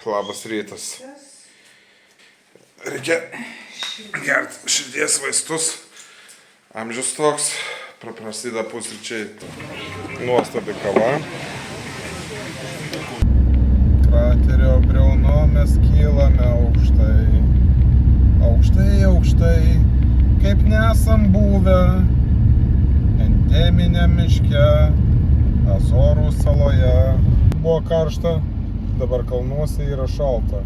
Labas rytas. Reikia gerti širdies vaistus. Amžius toks, prasideda pusryčiai. Nuostabi kava. Kraterio briauno mes kylame aukštai. Aukštai, aukštai, kaip nesam buvę. Endeminė miške, Azorų saloje. Buvo karšta, dabar kalnuose yra šalta.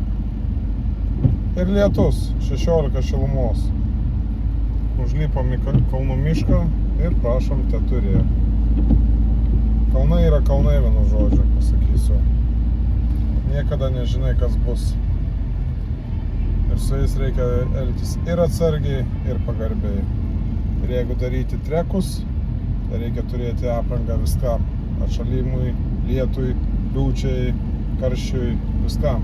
Ir lietus, 16 šilumos. Užlipom į kalnų mišką ir prašom teturė. Kalnai yra kalnai, vienu žodžiu pasakysiu. Niekada nežinai, kas bus. Ir su jais reikia elgtis ir atsargiai, ir pagarbiai. Ir jeigu daryti trekus, tai reikia turėti aprangą viskam. Atšalimui, lietui, liūčiai, karščiui, viskam.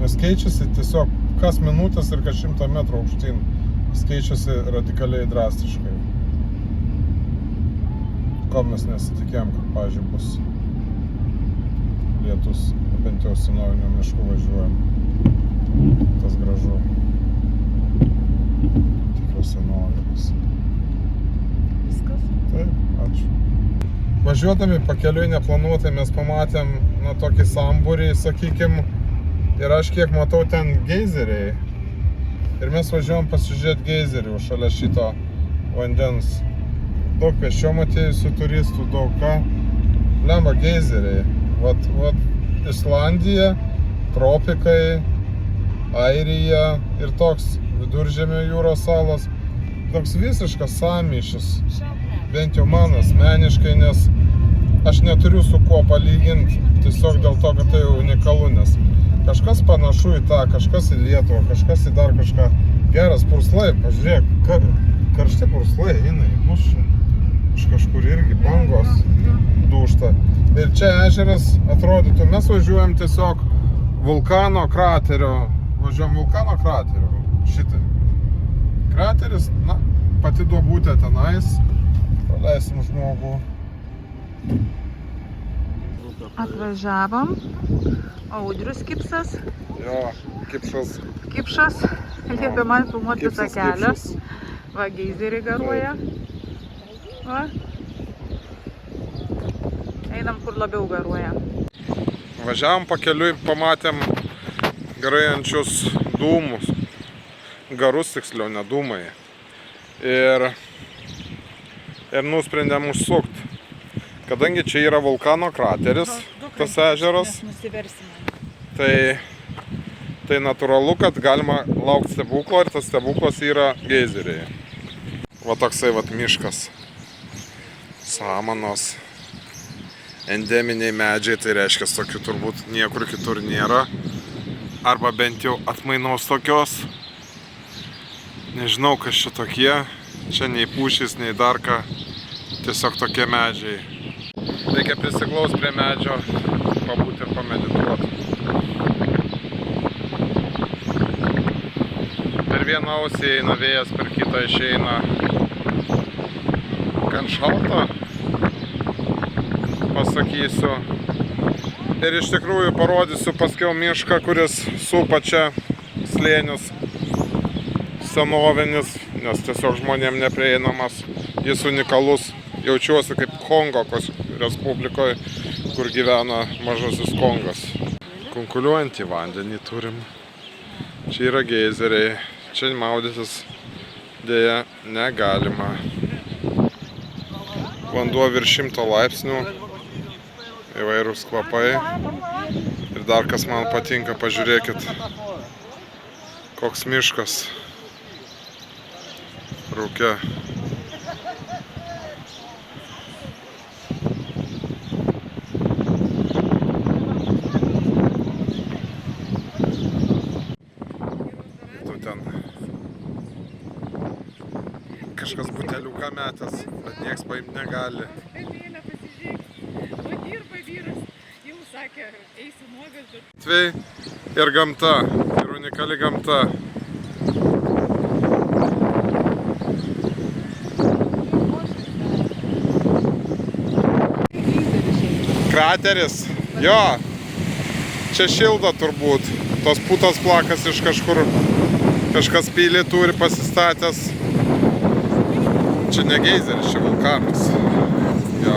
Nes keičiasi tiesiog kas minutės ir kas 100 metrų aukštyn. Jis keičiasi radikaliai drastiškai. Ko mes nesitikėjom, kad, pavyzdžiui, bus lietus, bent jau senovinių miškų važiuojam. Tas gražu. Tikras senovinis. Viskas? Taip, ačiū. Važiuodami pakeliui neplanuotai mes pamatėm tokį sambūrį, sakykim, ir aš kiek matau ten geizeriai. Ir mes važiuojam pasižiūrėti geizerių šalia šito vandens. Daug pėsčiom atėjusių turistų, daug ką. Lemba geizeriai. Vat Islandija, tropikai, Airija ir toks viduržemio jūros salos. Toks visiškas sąmyšis. Bent jau man asmeniškai, nes aš neturiu su kuo palyginti, tiesiog dėl to, kad tai unikalu, nes kažkas panašu į tą, kažkas į Lietuvą, kažkas į dar kažką. Geras purslai, pažiūrėk, karšti purslai eina į mus čia. Iš kažkur irgi bangos dūžta. Ir čia ežeras atrodytų, mes važiuojam tiesiog vulkano kraterio, šitai. Krateris, pati duobutė tenais. Paleisim žmogų. Atvažiavom. Audrius Kipsas. Jo, Kipšas. Kipšas. Liepė man filmuoti tą kelią. Kipšas. Va, geizerį garuoja. Va. Einam, kur labiau garuoja. Važiavom pakeliui, pamatėm garuojančius dūmus. Garus tiksliau, ne dūmai. Ir nusprendėm užsukti. Kadangi čia yra vulkano krateris, tas ežeras, tai natūralu, kad galima laukti stebuklo ir tas stebuklas yra geizeriai. Va toksai miškas. Samanos. Endeminiai medžiai, tai reiškia, tokių turbūt niekur kitur nėra. Arba bent jau atmainos tokios. Nežinau, kas čia tokie. Čia nei pušys, nei dar ką. Tiesiog tokie medžiai. Reikia prisiglaust prie medžio, pabūti ir pamedituoti. Per vieną ausį eina vėjas, per kitą išeina. Gan šalta, pasakysiu. Ir iš tikrųjų parodysiu paskiau mišką, kuris supa čia slėnius senovinis, nes tiesiog žmonėm neprieinamas. Jis unikalus. Jaučiuosi kaip Kongo Respublikoje, kur gyvena mažasis Kongas. Kunkuliuojantį vandenį turim. Čia yra geizeriai. Čia maudytis dėja negalima. Vanduo virš 100 laipsnių. Įvairūs kvapai. Ir dar kas man patinka, pažiūrėkit, koks miškas rūke. Kažkas buteliuką metęs, bet nieks paimti negali. Eilė, pasižiūrėk. O dirba vyras. Jau sakė, eisiu nuogas, bet... Atvejai ir gamta. Ir unikali gamta. Krateris. Jo. Čia šilda turbūt. Tos putos plakas iš kažkur. Kažkas pylį turi pasistatęs. Čia ne geizeris, čia vulkanas. Jo.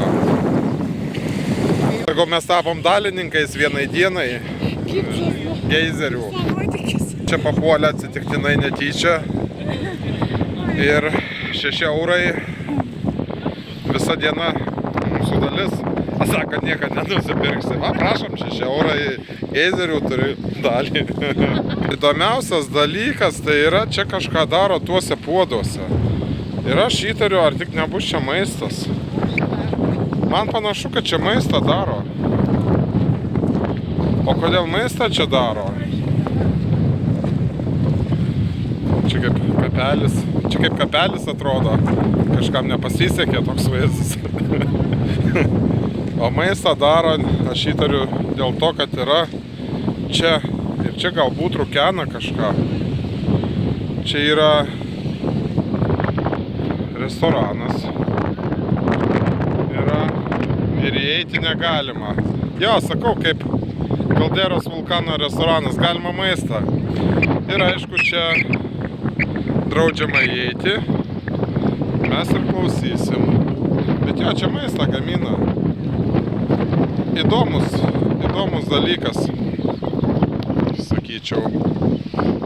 Jeigu mes tapom dalininkais vienai dienai geizerių. Čia papuolė atsitiktinai netyčia. Ir 6 eurai visą dieną mūsų dalis. Sako, niekad nenusipirksi. Va, prašom, 6 eurai geizerių turi dalį. Įdomiausias dalykas tai yra, čia kažką daro tuose puoduose. Ir aš įtariu, ar tik nebus čia maistas. Man panašu, kad čia maistą daro. O kodėl maistą čia daro? Čia kaip kapelis. Čia kaip kapelis atrodo. Kažkam nepasisekė toks vaizdas. O maistą daro, aš įtariu, dėl to, kad yra čia. Ir čia galbūt rūkena kažką. Čia yra restoranas. Yra ir įeiti negalima. Jo, sakau, kaip Kalderos vulkano restoranas, galima maistą. Ir aišku, čia draudžiama įeiti. Mes ir klausysim. Bet jo, čia maistą gamina. Įdomus dalykas, sakyčiau,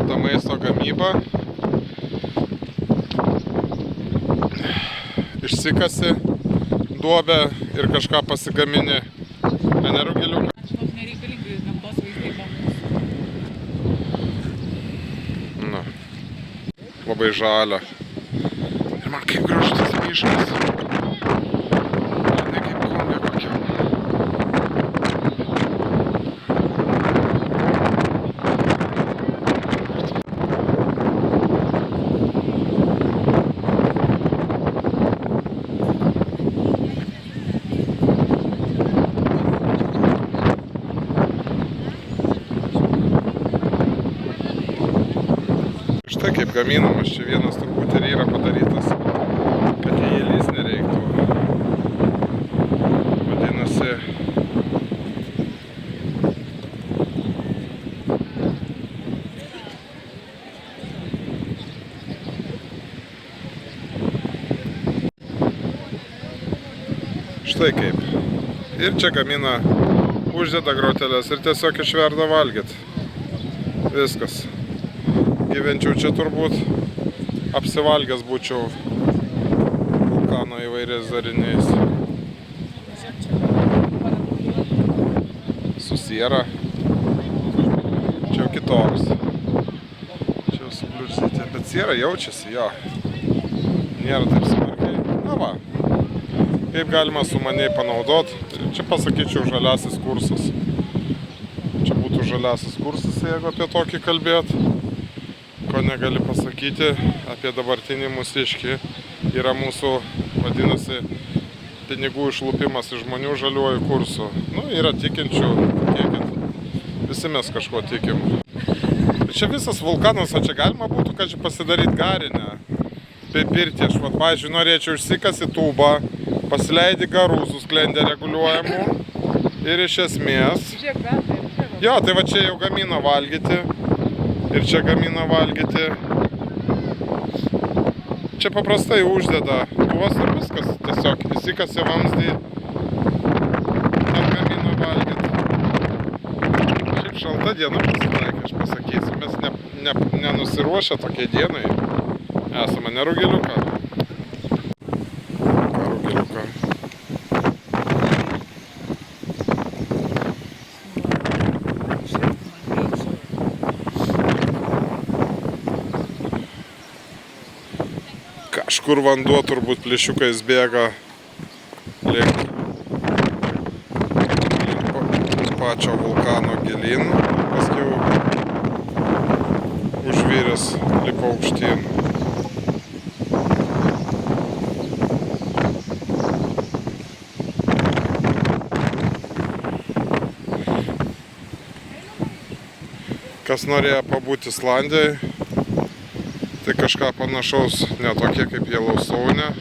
ta maisto gamyba. Išsikasi duobę ir kažką pasigamini. Nerugeliuką. Nereikalingai gamtos vaizdai bambus. Na, labai žalia. Ir man kaip gražus tas miškas. Ne kaip Konge kokia. Štai kaip gaminamas, čia vienas turbūt ir yra padarytas, kad į eilys nereiktų. Vadinasi, štai kaip. Ir čia gamina, uždeda groteles ir tiesiog išverda valgyt. Viskas. Gyvenčiau čia turbūt, apsivalgęs būčiau vulkano įvairiais dariniais. Su siera. Čia jau kitoks. Čia jau subliūdzytė, bet siera jaučiasi, jo. Nėra taip smarkiai. Na va, kaip galima sumaniai panaudot. Čia pasakyčiau žaliasis kursas. Čia būtų žaliasis kursas, jeigu apie tokį kalbėt. Ko negali pasakyti apie dabartinį mūsiškį, yra mūsų, vadinasi, pinigų išlupimas iš žmonių žaliuoju kursu. Nu, yra tikinčių, tikėkit, visi mes kažko tikim. Ir čia visas vulkanas, o čia galima būtų, kad čia pasidaryti garinę. Pirtį, aš, pavyzdžiui, norėčiau išsikasi tūbą, pasileidi garų susklendė reguliuojamų ir iš esmės... Jo, tai va čia jau gamina valgyti. Ir čia gamina valgyti. Čia paprastai uždeda tuos ir viskas. Tiesiog įsikasi vamzdį. Ten gamina valgyti. Šiaip šalta diena pasitaikė, aš pasakysiu. Mes nenusiruošę tokiai dienai. Esame nerugeliuką. Rugeliuką. Kažkur vanduo turbūt plyšiukais bėga link pačio vulkano gilyn, paskiau užviręs lipa aukštyn. Kas norėjo pabūti Islandijoj, tai kažką panašaus, ne tokie kaip Yellowstone.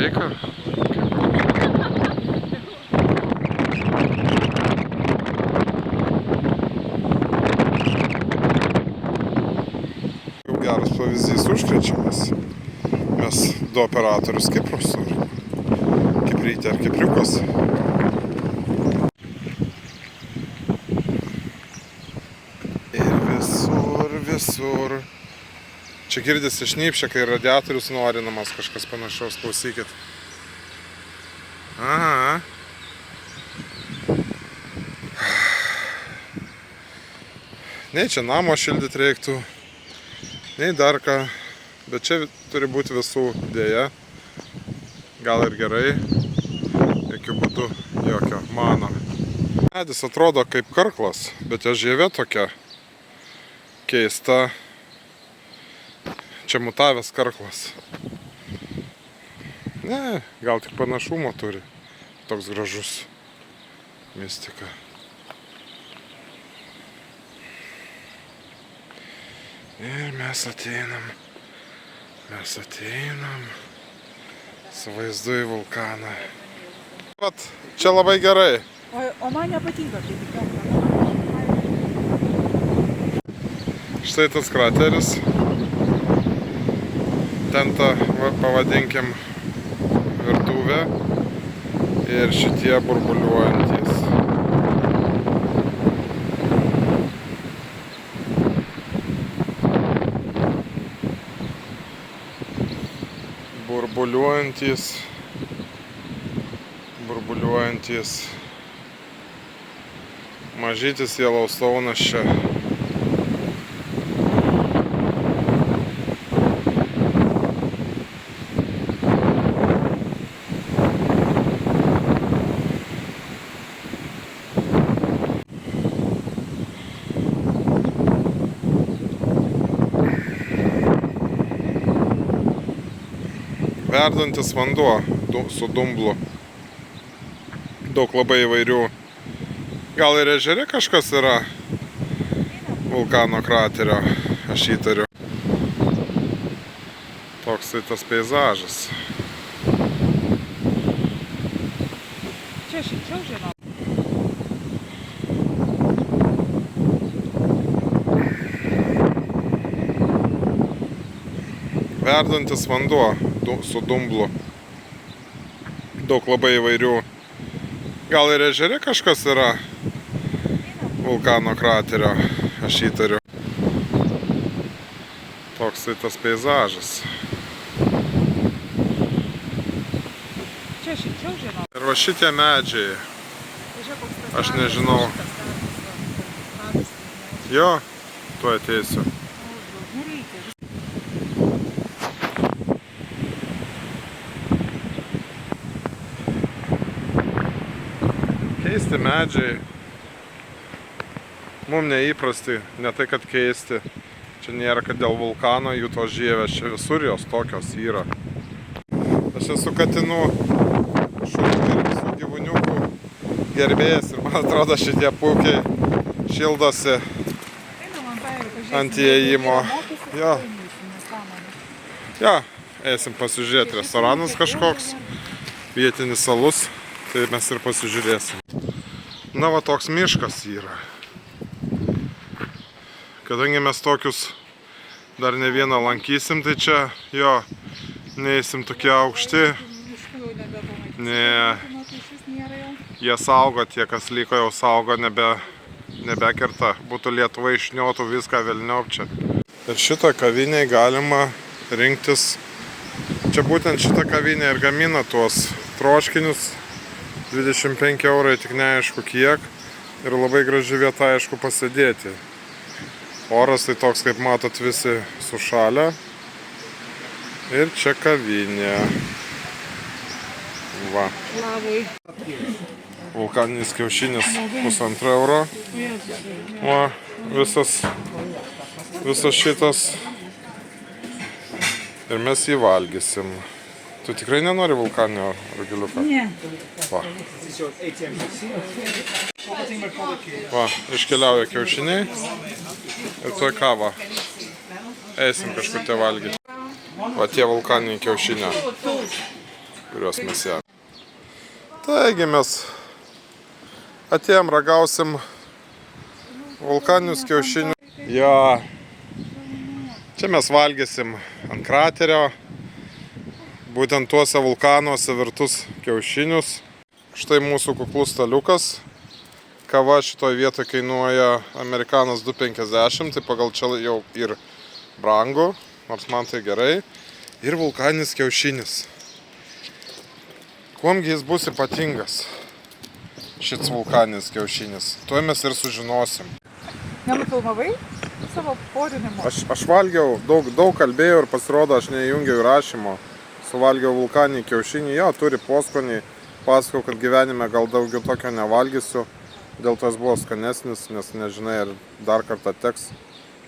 Mažeika. Geras pavyzdys užkrečiamas. Mes du operatorius Kiprus turim. Kiprytė ar Kipriukas. Ir visur. Čia girdisi šnypščia, kai radiatorius nuorinamas, kažkas panašaus, klausykit. Aha. Nei čia namo šildyti reiktų, nei dar ką, bet čia turi būti visų dėja. Gal ir gerai, jokių būdų jokio mano. Medis atrodo kaip karklas, bet jo žievė tokia keista. Čia mutavęs karklas. Ne, gal tik panašumo turi. Toks gražus. Mistika. Ir mes ateinam. Su vaizdu į vulkaną. Vat, čia labai gerai. O man nepatinka kaip Štai tas krateris. Ten ta, pavadinkim, virtuvė ir šitie burbuliuojantys. Burbuliuojantys mažytis Yellowstone'as čia. Verdantis vanduo su dumblu. Daug labai įvairių. Gal ir ežere kažkas yra vulkano kraterio, aš įtariu. Toks tai tas peizažas. Čia šilčiau, žinau. Verdantis vanduo su dumblu. Daug labai įvairių. Gal ir ežere kažkas yra vulkano kraterio, aš įtariu. Toks tai tas peizažas. Čia šilčiau, žinau. Ir va šitie medžiai, aš nežinau. Jo, tuoj ateisiu. Keisti medžiai, mums neįprasti, ne tai kad keisti, čia nėra, kad dėl vulkano jų tos žievės, čia visur jos tokios yra. Aš esu katinų, šunių ir visų gyvūniukų gerbėjas ir man atrodo šitie puikiai šildosi ant įėjimo. Jo, eisim pasižiūrėti, restoranas kažkoks, vietinis alus. Tai mes ir pasižiūrėsim. Na va, toks miškas yra. Kadangi mes tokius dar ne vieną lankysim, tai čia jo neįsim tokie aukšti. Ne, jie saugo, tie kas liko jau saugo, nebekerta. Būtų Lietuva išniotų viską velniop čia. Ir šitą kavinę galima rinktis. Čia būtent šitą kavinę ir gamina tuos troškinius. 25 eurai, tik neaišku kiek. Ir labai graži vieta, aišku, pasėdėti. Oras tai toks, kaip matot, visi sušalę. Ir čia kavinė. Va. Vulkaninis kiaušinis 1,5 euro. Va, visas šitas. Ir mes jį valgysim. Tu tikrai nenori vulkaninio rugiliuko? Ne. Va. Va, iškeliauja kiaušiniai. Ir tuoj kava. Eisim kažkur te valgyti. Va tie vulkaniniai kiaušiniai. kuriuos mes ją. Taigi mes atėjom, ragausim vulkaninius kiaušinius. Jo, čia mes valgysim ant kraterio, būtent tuose vulkanuose virtus kiaušinius. Štai mūsų kuklus staliukas. Kava šitoj vietoje kainuoja amerikanas 2,50, tai pagal čia jau ir brangu, nors man tai gerai. Ir vulkaninis kiaušinis. Kuomgi jis bus ypatingas, šits vulkaninis kiaušinis? Tuoj mes ir sužinosim. Nenufilmavai savo porinimo? Aš valgiau, daug kalbėjau ir pasirodo, aš neįjungiau įrašymo. Suvalgiau vulkaninį kiaušinį, jo, turi poskonį. Pasakau, kad gyvenime gal daugiau tokio nevalgysiu. Dėl to jis buvo skanesnis, nes nežinai, ar dar kartą teks.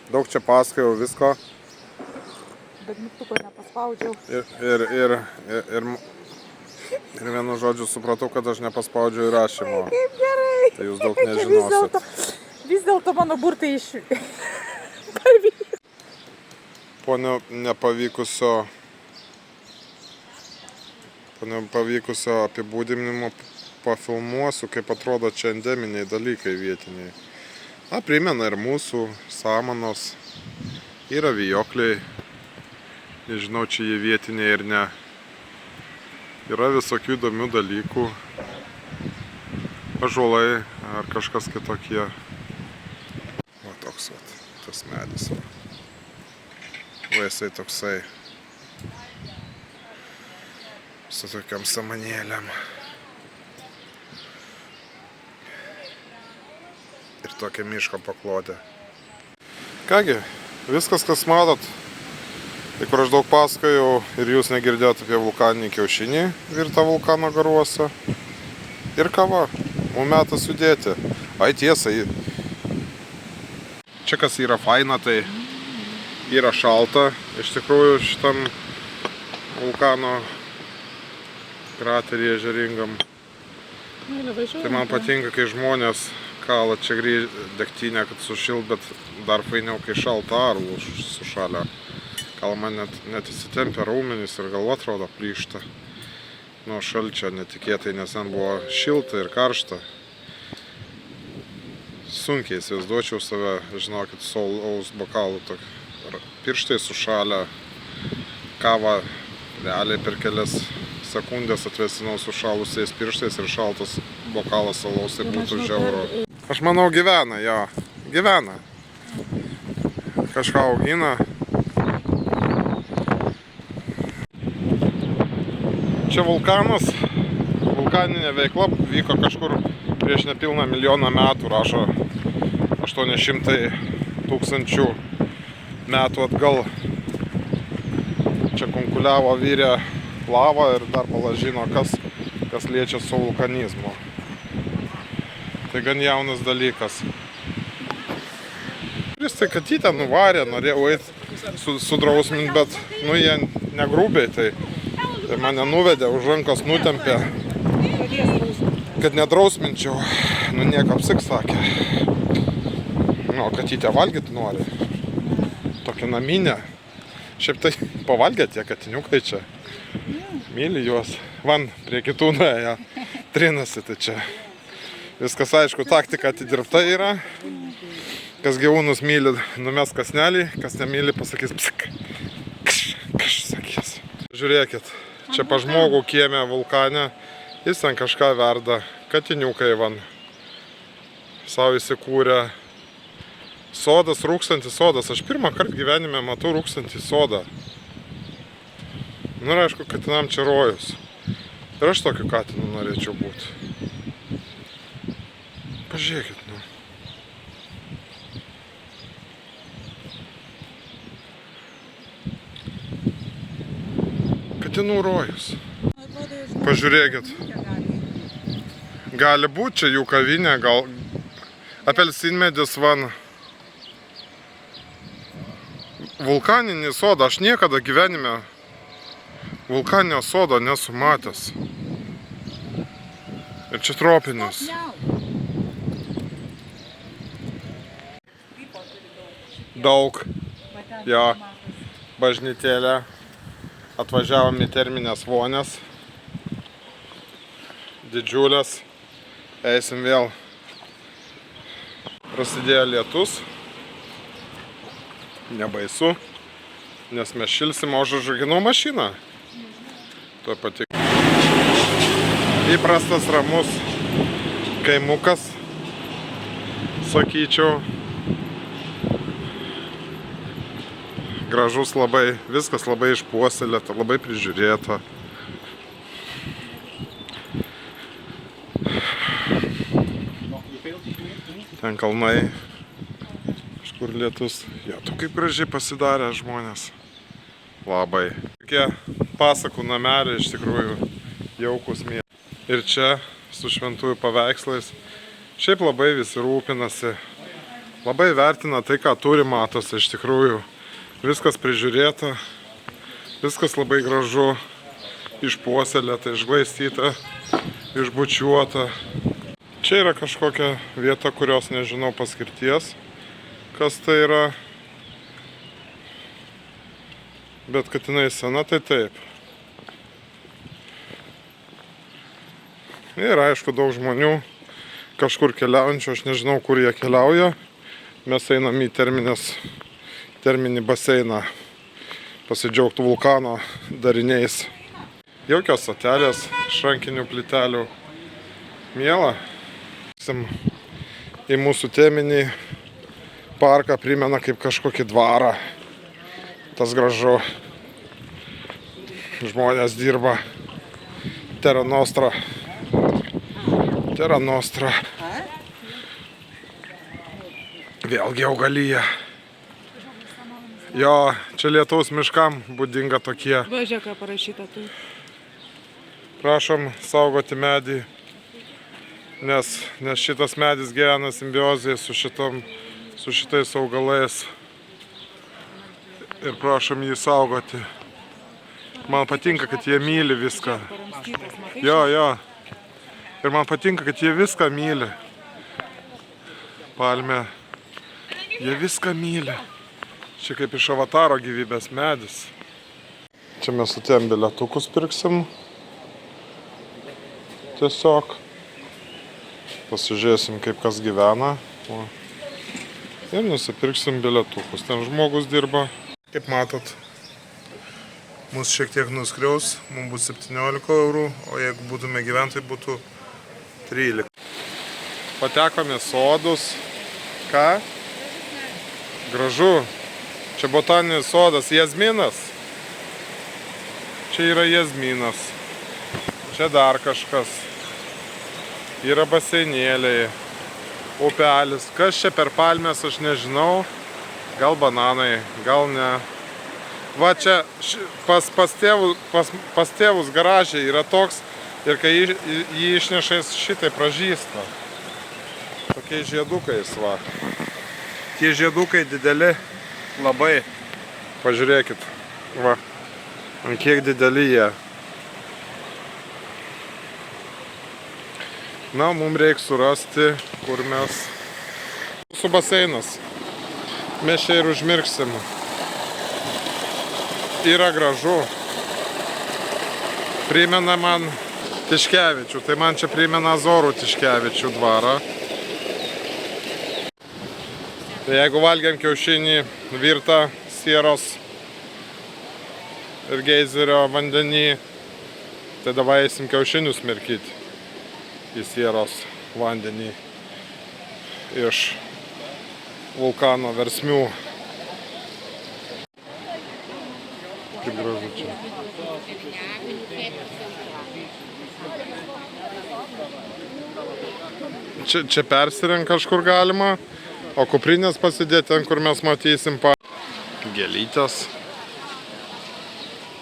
Daug čia pasakojau visko. Bet mygtuko nepaspaudžiau. Ir vienu žodžiu supratau, kad aš nepaspaudžiau įrašymo. Kaip gerai! Tai jūs daug nežinosit. Vis dėlto mano burtai iš... Po nepavykusio apibūdinimo pafilmuosiu, kaip atrodo čia endeminiai dalykai vietiniai. Primena ir mūsų samanos. Yra vijokliai. Nežinau, čia jie vietiniai ir ne. Yra visokių įdomių dalykų. Ąžuolai ar kažkas kitokie. Va toks vat, tas medis. Va jisai toksai. Su tokiam samanėlėm. Ir tokia miško paklodė. Kągi, viskas, kas matot, tai kur aš daug pasakojau ir jūs negirdėjote apie vulkaninį kiaušinį virtą vulkano garuose. Ir kava. Mums metas judėti. Ai tiesa. Čia kas yra faina, tai yra šalta. Iš tikrųjų šitam vulkano kraterį ežeringam. Tai man patinka, kai žmonės kala čia degtinę, kad sušilt, bet dar fainiau, kai šalta arlų sušalia. Gal man net įsitempia raumenys ir galva atrodo plyšta. Nuo šalčio netikėtai, nes ten buvo šilta ir karšta. Sunkiai įsivaizduočiau save, žinokit, su alaus bokalu. Pirštai sušalia, kavą realiai per kelias sekundės atvėsinau sušalusiais pirštais ir šaltas bokalas alaus, tai būtų žiauru. Aš manau gyvena, jo. Gyvena. Kažką augina. Čia vulkanas. Vulkaninė veikla vyko kažkur prieš nepilną milijoną metų, rašo 800 000 metų atgal. Čia kunkuliavo, vyrė lava ir dar balažino, kas liečia su vulkanizmu. Tai gan jaunas dalykas. Tai katytę nuvarė, norėjau eiti sudrausminti, bet jie negrubiai, tai mane nuvedė, už rankos nutempė, kad nedrausminčiau. Nieko apsik sakė. Katytę valgyti nori. Tokia naminė. Šiaip tai pavalgė tie katiniukai čia. Myli juos. Van prie kitų nuėjo. Trinasi, tai čia. Viskas aišku, taktika atidirbta yra. Kas gyvūnus myli, numes kasnelį, kas nemyli, pasakys psik. Kš, sakys. Žiūrėkit, čia pa žmogų kieme vulkane, jis ten kažką verda. Katiniukai van savo įsikūrė. Sodas, rūkstantis sodas. Aš pirmą kartą gyvenime matau rūkstantį sodą. Ir aišku, katinam čia rojus. Ir aš tokiu katinu norėčiau būti. Pažiūrėkit, Katinų rojus. Pažiūrėkit. Gali būti čia jų kavinė, gal apelsinmedis van. Vulkaninį sodą. Aš niekada gyvenime vulkaninio sodo nesu matęs. Ir čia tropinis. Daug. Jo. Bažnytėlė. Atvažiavom į terminės vonės. didžiulės. Eisim vėl. Prasidėjo lietus. Nebaisu, nes mes šilsim, o užraginau mašiną. Tuo patik. Įprastas ramus kaimukas, sakyčiau. Gražus labai, viskas labai išpuoselėta, labai prižiūrėta. Ten kalnai, kažkur lietus. Ja, tu kaip gražiai pasidarė žmonės. Labai. Tokie pasakų nameliai iš tikrųjų jaukus miestai. Ir čia su šventųjų paveikslais. Šiaip labai visi rūpinasi. Labai vertina tai, ką turi, matosi iš tikrųjų. Viskas prižiūrėta. Viskas labai gražu. Išpuoselėta, išglaistyta, išbučiuota. Čia yra kažkokia vieta, kurios nežinau paskirties. Kas tai yra. Bet kad jinai sena, tai taip. Ir aišku, daug žmonių kažkur keliaujančių, aš nežinau, kur jie keliauja. Mes einam į terminį baseiną pasidžiaugti vulkano dariniais. Jaukios satelės, šrankinių plytelių. Miela. Į mūsų teminį parką primena kaip kažkokį dvarą. Tas gražu. Žmonės dirba. Terra Nostra. Terra Nostra. Vėlgi augalija. Jo, čia lietaus miškam būdinga tokie. Važiuok, ką parašyta tu. Prašom saugoti medį. Nes šitas medis gyvena simbiozėje su šitais augalais. Ir prašom jį saugoti. Man patinka, kad jie myli viską. Jo. Ir man patinka, kad jie viską myli. Palmė. Jie viską myli. Čia kaip iš Avataro gyvybės medis. Čia mes su tiem bilietukus pirksim. Tiesiog. Pasižiūrėsim, kaip kas gyvena. Ir nusipirksim bilietukus. Ten žmogus dirba. Kaip matot, mus šiek tiek nuskriaus. Mums bus 17 eurų, o jeigu būtume gyventojai, būtų 13. Patekome sodus. Ką? Gražu. Čia botaninis sodas. Jazminas. Čia yra jazminas. Čia dar kažkas. Yra baseinėliai, upelis. Kas čia per palmės, aš nežinau. Gal bananai, gal ne. Va čia pas tėvus garažė yra toks ir kai jį išneša šitai pražįsta. Tokiais žiedukais, va. Tie žiedukai dideli labai. Pažiūrėkit, va. Ant kiek dideli jie. Na, mums reikia surasti, kur mes. Mūsų baseinas. Mes čia ir užmirksim. Yra gražu. Primena man Tiškevičių. Tai man čia primena Azorų Tiškevičių dvarą. Tai jeigu valgiam kiaušinį virtą sieros ir geizerio vandenį, tai davai eisim kiaušinius mirkyti į sieros vandenį iš vulkano versmių. Kaip gražu čia. Čia persirengt kažkur galima, o kuprinės pasidėti ten, kur mes matysim gėlytės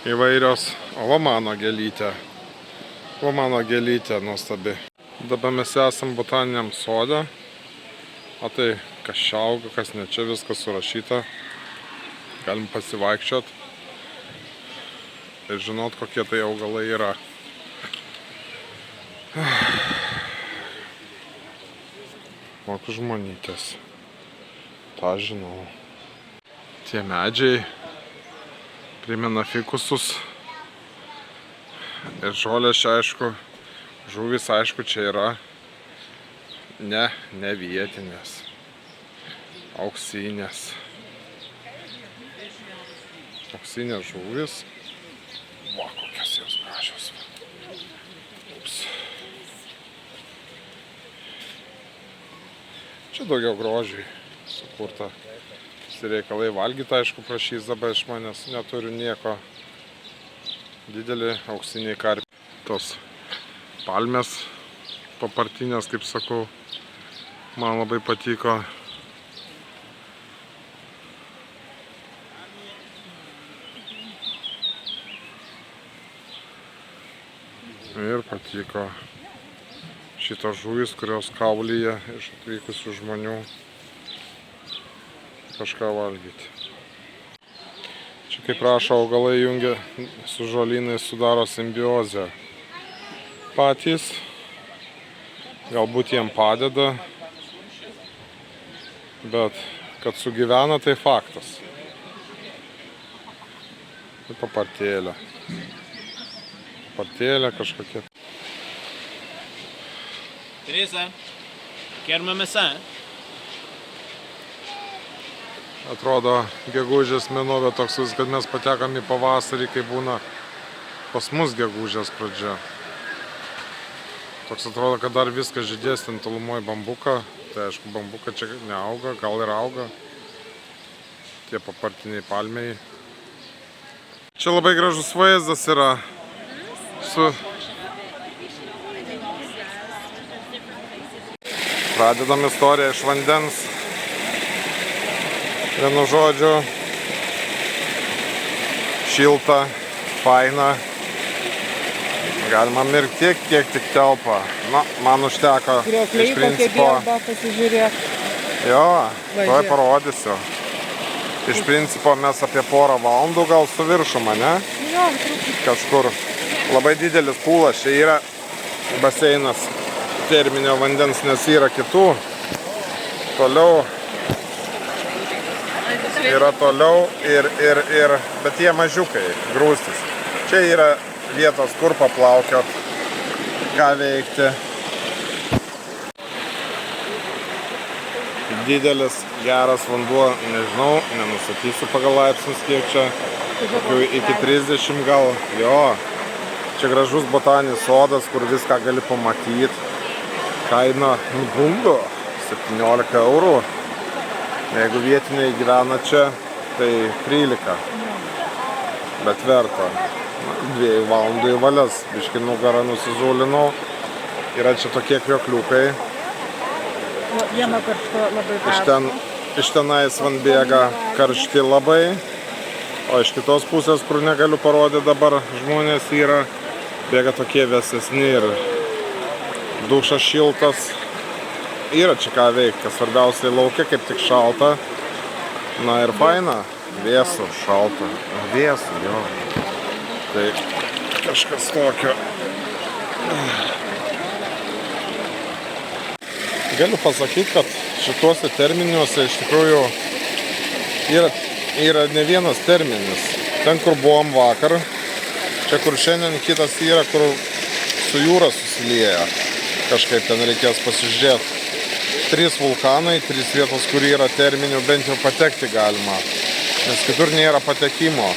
įvairios. O va mano gėlytė. Va mano gėlytė nuostabi. Dabar mes esam botaniniam sode. O tai kas čia auga, kas ne, čia viskas surašyta. Galim pasivaikščiot ir žinot, kokie tai augalai yra. Kokius žmonytės. Ta žinau. Tie medžiai primena fikusus. Ir žolės čia, aišku, Žuvis, aišku, čia yra ne vietinės, auksinės. Auksinės žuvis. Va, kokios jos gražios. Ups. Čia daugiau grožiai sukurta. Visi reikalai valgyti, aišku, prašys dabar iš manęs. Neturiu nieko. Didelį auksiniai karpiai. Tos palmės papartinės, kaip sakau, man labai patiko. Ir patiko šitos žuvys, kurios kaulyje iš atvykusių žmonių kažką valgyti. Čia, kaip rašo, augalai jungia su žolynais, sudaro simbiozę. Patys, galbūt jiem padeda, bet kad sugyvena, tai faktas. Tai papartėlė. Papartėlė kažkokia. Teresa, quer uma maçã? Atrodo, gegužės mėnuo, bet toks vis, kad mes patekam į pavasarį, kai būna pas mus gegužės pradžia. Toks atrodo, kad dar viskas žydės ten tolumoje bambuką. Tai aišku, bambuka čia neauga, gal ir auga. Tie papartiniai palmiai. Čia labai gražus vaizdas yra. Pradedam istoriją iš vandens. Vienu žodžiu, šilta, faina. Galima mirti tiek, kiek tik telpa. Na, man užteko iš principo. Jo, tuoj parodysiu. Iš principo mes apie porą valandų gal su viršum, ne? Kažkur. Labai didelis pūlas, čia yra baseinas terminio vandens, nes yra kitų. Toliau. Yra toliau ir, bet jie mažiukai, grūstis. Čia yra vietos, kur paplaukiot, ką veikti. Didelis, geras vanduo, nežinau, nenusakysiu pagal laipsnius kiek čia. Iki 30 gal, jo. Čia gražus botaninis sodas, kur viską gali pamatyti. Kaina nubumbo 17 eurų. Jeigu vietiniai gyvena čia, tai 13. Bet verta. 2 valandų į valias. Biškį nugarą nusizulinau. Yra čia tokie kriokliukai. Vieno karšto labai karšto. Iš tenais van bėga karšti labai. O iš kitos pusės, kur negaliu parodyti dabar, žmonės yra, bėga tokie vėsesni ir dušas šiltas. Yra čia ką veikti, svarbiausiai laukia, kaip tik šalta. Na ir faina, vėsu, šalta, vėsu, jo. Tai kažkas tokio. Galiu pasakyti, kad šituose terminiuose iš tikrųjų yra ne vienas terminis. Ten, kur buvom vakar, čia kur šiandien kitas yra, kur su jūra susilieja. Kažkaip ten reikės pasižiūrėti. 3 vulkanai, 3 vietos, kur yra terminių, bent jau patekti galima. Nes kitur nėra patekimo.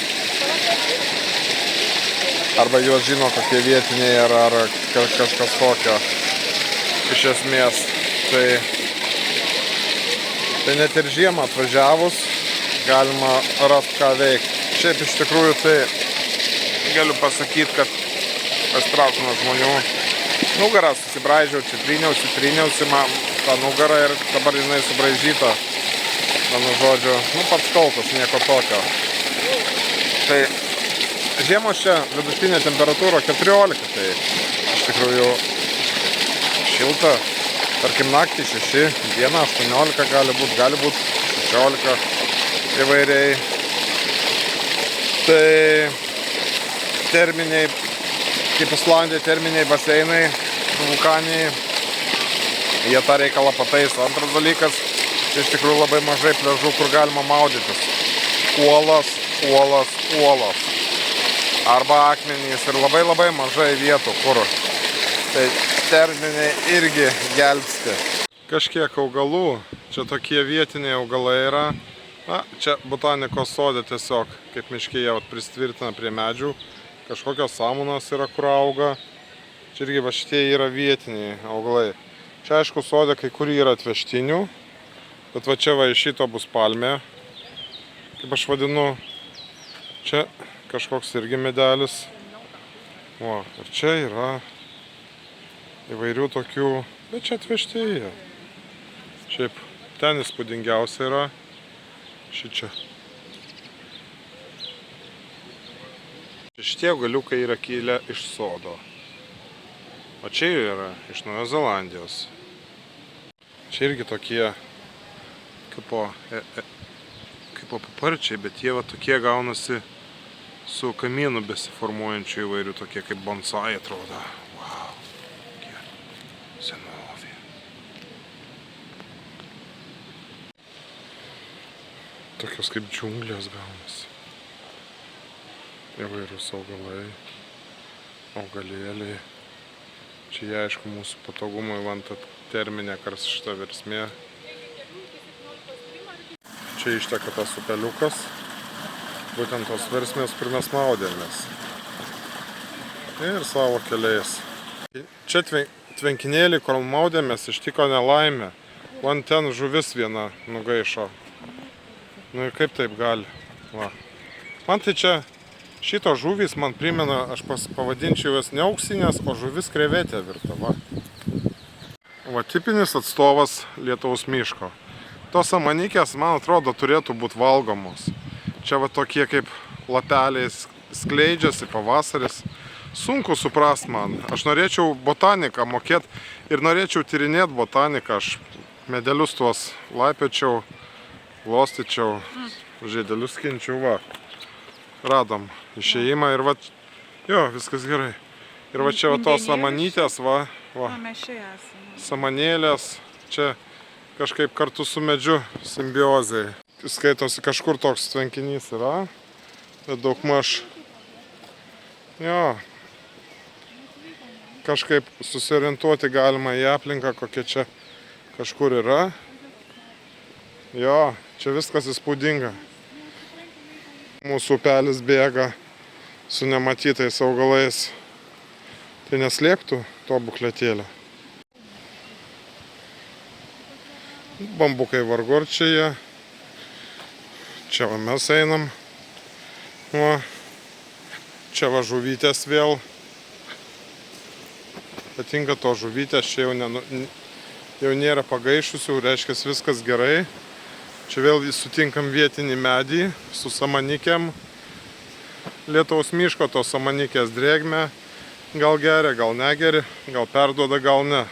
Arba juos žino kokie vietiniai ar kažkas tokio. Iš esmės. Tai net ir žiemą atvažiavus galima rasti ką veikti. Šiaip iš tikrųjų tai galiu pasakyti, kad pasitraukiu nuo žmonių. Nugarą susibraižiau, čia tryniausi man tą nugarą ir dabar jinai subraižyta. Mano žodžiu, pats kaltas, nieko tokio. Tai žiemos čia vidutinė temperatūra 14, tai iš tikrųjų šilta. Tarkim naktį 6, dieną 18 gali būt 16 įvairiai. Tai terminiai, kaip Islandija, terminiai baseinai, vulkaniai, jie tą reikalą pataiso. Antras dalykas, čia iš tikrųjų labai mažai pliažų, kur galima maudytis. Uolos. Arba akmenys ir labai mažai vietų, kur Tai terminiai irgi gelbsti. Kažkiek augalų, čia tokie vietiniai augalai yra. Na, čia botanikos sode tiesiog, kaip miškėje pristvirtina prie medžių. Kažkokios samonos yra, kur auga. Čia irgi va šitie yra vietiniai augalai. Čia aišku sode kai kur yra atvežtinių. Bet va čia va iš šito bus palmė, kaip aš vadinu. Čia kažkoks irgi medelis. O, ir čia yra įvairių tokių, bet čia atvežti jie. Šiaip ten įspūdingiausia yra šičia. Šitie augaliukai yra kilę iš sodo. O čia yra iš Naujos Zelandijos. Čia irgi tokie kaip paparčiai, bet jie va tokie gaunasi su kamienu besiformuojančių įvairių, tokie kaip bonsai atrodo. Wow, tokie senovė. Tokios kaip džiunglės gaunasi. Įvairūs augalai, augalėliai. Čia jie, aišku, mūsų patogumui vanta terminė karšta versmė. Čia išteka tas upeliukas, būtent tos versmės, kur mes maudėmės. Ir savo keliais. Čia tvenkinėlį, kur maudėmės, ištiko nelaimė. Van ten žuvis viena nugaišo. Nu ir kaip taip gali? Va. Man tai čia šito žuvys man primena, aš pavadinčiau jas ne auksinės, o žuvis krevetė virta. Va. Va, tipinis atstovas Lietuvos miško. Tos amanikės, man atrodo, turėtų būti valgomos. Čia va tokie kaip lapeliai skleidžiasi pavasaris. Sunku suprast man. Aš norėčiau botaniką mokėti ir norėčiau tyrinėti botaniką. Aš medelius tuos laipiočiau, glostyčiau, žiedelius skinčiau, va. Radom išėjimą ir va, jo, viskas gerai. Ir va čia va tos samanytės, va, samanėlės, čia kažkaip kartu su medžiu simbiozai. Skaitosi, kažkur toks tvenkinys yra, bet daugmaž, jo, kažkaip susiorientuoti galima į aplinką, kokia čia kažkur yra. Jo, čia viskas įspūdinga. Mūsų upelis bėga su nematytais augalais. Tai neslėgtų to buklėtėlio. Bambukai vargu ar čia jie. Čia va mes einam. Va. Čia va žuvytės vėl. Patinka to žuvytės, čia jau nėra pagaišusių, reiškia viskas gerai. Čia vėl sutinkam vietinį medį su samanikėm. Lietuvos miško tos samanikės drėgmę. Gal geria, gal negeri, gal perduoda, gal ne.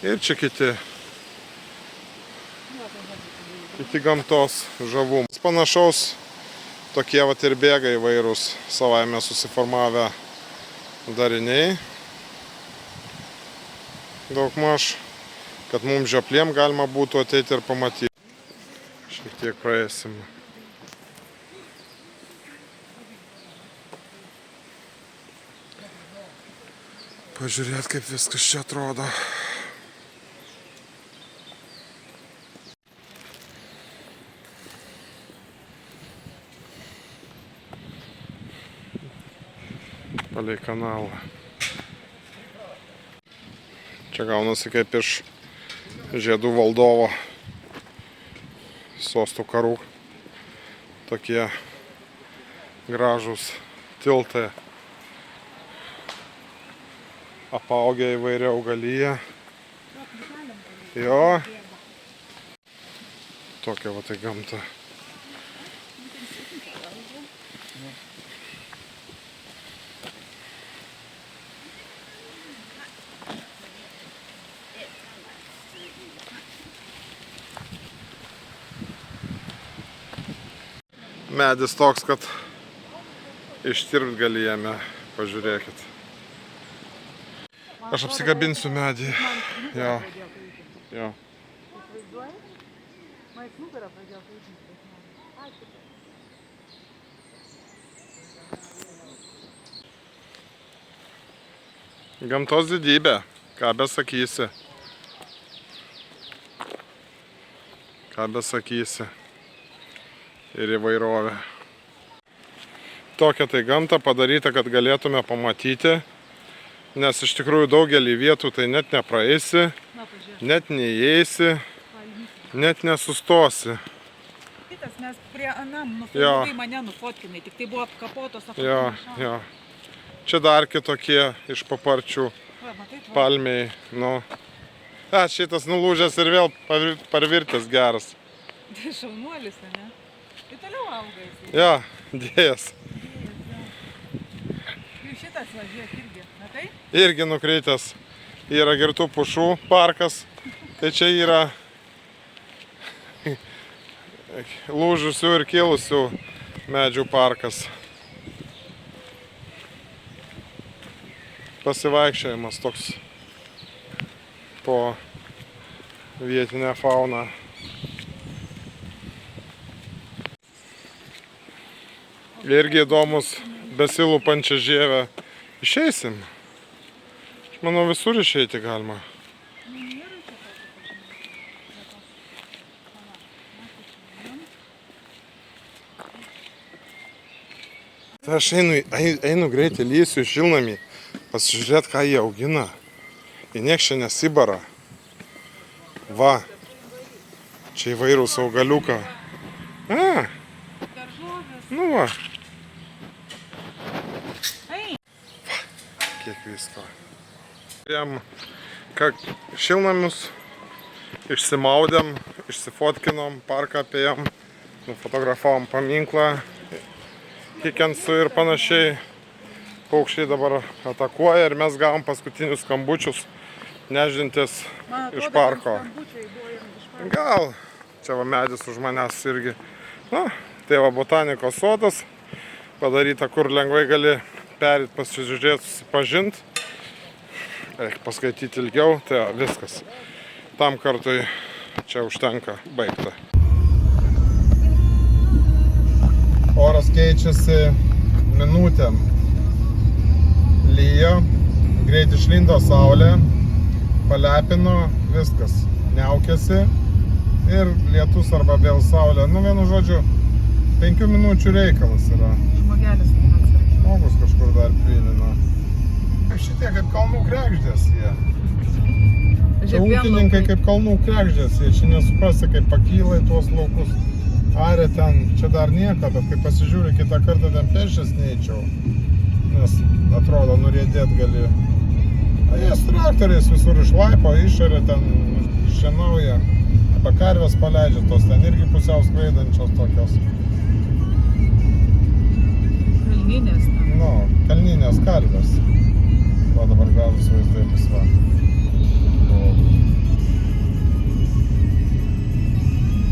Ir čia kiti gamtos žavumai. Panašaus tokie vat ir bėga įvairūs savaime susiformavę dariniai. Daugmaž, kad mums žioplėm galima būtų ateiti ir pamatyti. Šiek tiek praėsim. Pažiūrėt, kaip viskas čia atrodo. Palei kanalą. Čia gaunasi kaip iš žiedų valdovo sostų karų. Tokie gražūs tiltai. Apaugę įvairia augalija. Jo. Tokia va tai gamta. Medis toks, kad ištirpt gali jame, pažiūrėkit. Aš apsikabinsiu medį. Jo. Jo. Gamtos didybė, ką besakysi. Ką besakysi. Ir įvairovė. Tokia tai gamta padaryta, kad galėtume pamatyti, nes iš tikrųjų daugelį vietų tai net nepraeisi, net neįeisi, net nesustosi. Kitas mes prie anam Jo. nufotkinai mane nufotkinai, tik tai buvo apkapotos Jo, jo. Čia dar kitokie iš paparčių palmiai. Nu. Šitas nulūžęs ir vėl parvirtęs geras. Tai šaunuolis, ne? Tai toliau auga jis. Jo, dėjęs. Ir šitas važiuok irgi, matai? Irgi nukreitęs. Yra girtų pušų parkas. Tai čia yra lūžusių ir kilusių medžių parkas. Pasivaikščiojimas toks po vietinę fauną. Irgi įdomus besilūpančią žievę. Išeisim. Aš manau, visur išeiti galima. Tai aš einu greitai, lysiu į šilnamį, pasižiūrėt, ką jie augina. Jie nieks čia nesibara. Va, čia įvairūs augaliuką. Nu va. Kiek visko. Jam šilnamius išsimaudėm, išsifotkinom, parką apėjom, nufotografavom paminklą, Hikensų ir panašiai. Paukščiai dabar atakuoja ir mes gavom paskutinius skambučius, nežintis iš parko. Gal, čia va medis už manęs irgi. Na, tai va botanikos sodas, padaryta, kur lengvai gali perėti, pasižiūrėti, susipažinti. Reikia paskaityti ilgiau, tai viskas. Tam kartui čia užtenka, baigta. Oras keičiasi minutėm. Lyja, greit išlindo saulė, palepino, viskas, niaukėsi ir lietus arba vėl saulė. Nu, vienu žodžiu, 5 minučių reikalas yra. Žmogelis atsargiai. Žmogus kažkur dar prilina. Šitie kaip kalnų kregždės jie. Čia ūkininkai kaip kalnų kregždės, jie čia nesuprasi, kaip pakyla į tuos laukus. Arė ten, čia dar nieko, bet kai pasižiūri, kitą kartą ten pešęs neįčiau. Nes atrodo, nuriedėt gali. Jie su traktoriais visur išlaipo, išarė ten, šienauja. Arba karvės paleidžia, tos ten irgi pusiau skraidančios tokios. Kalninės ten. Nu, kalninės karvės. Va dabar gražus vaizdai bus va.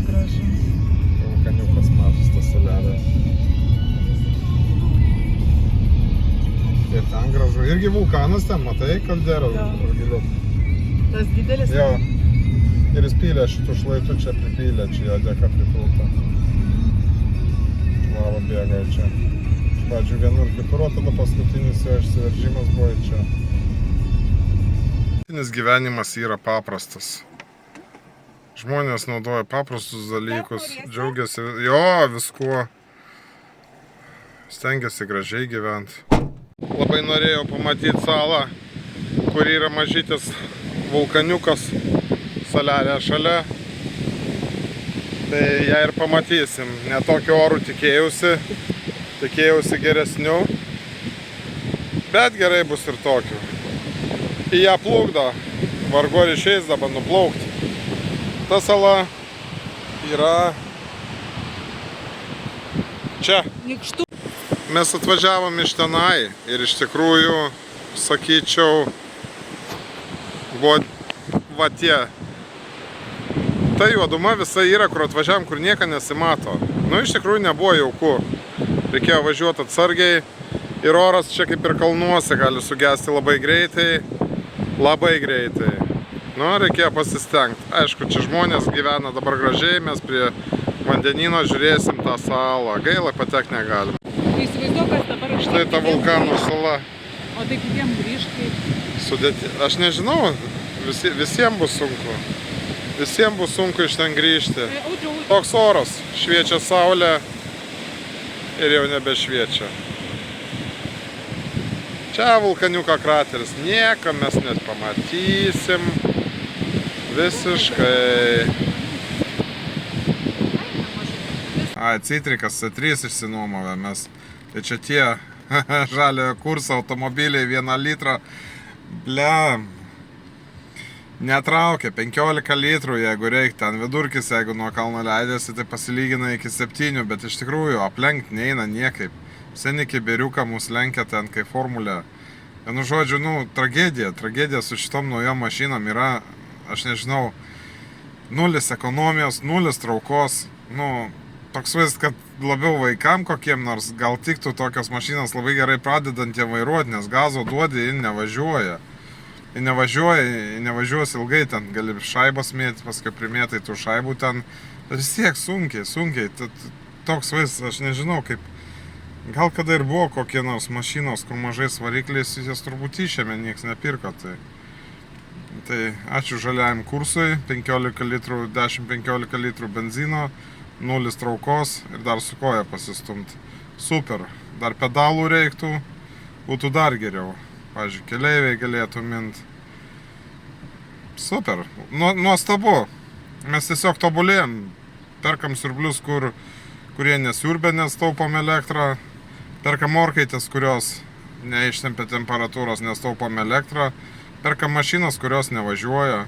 Gražu. Vulkaniukas mažas tas salelė. Ir ten gražu. Irgi vulkanas ten, matai, kalderą giliu. Tas didelis? Jo. Ir jis pylė šitų šlaitų čia pripylė, čia jo dėka pripilta. Lava bėga čia. Iš pradžių vienur kitur, o tada paskutinis jo išsiveržimas buvo į čia. Gyvenimas yra paprastas. Žmonės naudoja paprastus dalykus, džiaugiasi, jo, viskuo. Stengiasi gražiai gyventi. Labai norėjau pamatyti salą, kur yra mažytis vulkaniukas, salelė šalia. Tai ją ir pamatysim. Ne tokio orų tikėjausi geresnių, bet gerai bus ir tokių. Į ją plukdo, vargu ar išeis dabar nuplaukti. Ta sala yra čia. Nykštų. Mes atvažiavom iš tenai ir iš tikrųjų, sakyčiau, buvo va tie. Ta juoduma visa yra, kur atvažiavom, kur nieko nesimato. Nu, iš tikrųjų nebuvo jauku. Reikėjo važiuoti atsargiai ir oras čia kaip ir kalnuose gali sugesti labai greitai. Nu, reikėjo pasistengti. Aišku, čia žmonės gyvena dabar gražiai, mes prie vandenyno žiūrėsim tą salą. Gaila, patekti negalim. Įsivaizduok, kas dabar Štai ta vulkanų sala. O tai kitiem grįžti Aš nežinau, visiems bus sunku. Visiems bus sunku iš ten grįžti. Audriau, Toks oras, šviečia saulė ir jau nebešviečia. Čia vulkaniuko krateris, nieko mes net pamatysim. Visiškai. Ai, Citrikas C3 išsinuomavę mes. Tai čia tie žaliojo kurso automobiliai 1 litrą. Blem. Netraukia 15 litrų, jeigu reikia. Ten vidurkis, jeigu nuo kalno leidėsi, tai pasilygina iki 7, bet iš tikrųjų aplenkti neina niekaip. Seni kibiriuką mus lenkia ten kaip formulė. Vienu žodžiu, tragedija su šitom naujom mašinom yra, aš nežinau, 0 ekonomijos, 0 traukos. Toks vaizdas, kad labiau vaikam kokiem nors gal tiktų tokios mašinos labai gerai pradedantiem vairuoti, nes gazo duodi ir nevažiuoja. Nevažiuos ilgai, ten gali šaibas mėti, paskui primėtai tų šaibų ten. Bet vis tiek sunkiai. Toks vaizdas, aš nežinau, kaip. Gal kada ir buvo kokie nors mašinos, kur mažais varikliais, jas turbūt išėmė, nieks nepirko. Tai ačiū žaliajam kursui, 15 litrų, 10-15 litrų benzino, 0 traukos ir dar su koja pasistumti. Super. Dar pedalų reiktų, būtų dar geriau. Pavyzdžiui, keleiviai galėtų mint. Super. Nuostabu. Mes tiesiog tobulėjom. Perkam siurblius, kurie nesiurbia, nes taupom elektrą. Perkam orkaitės, kurios neištempia temperatūros, nes taupom elektrą. Perkam mašinas, kurios nevažiuoja.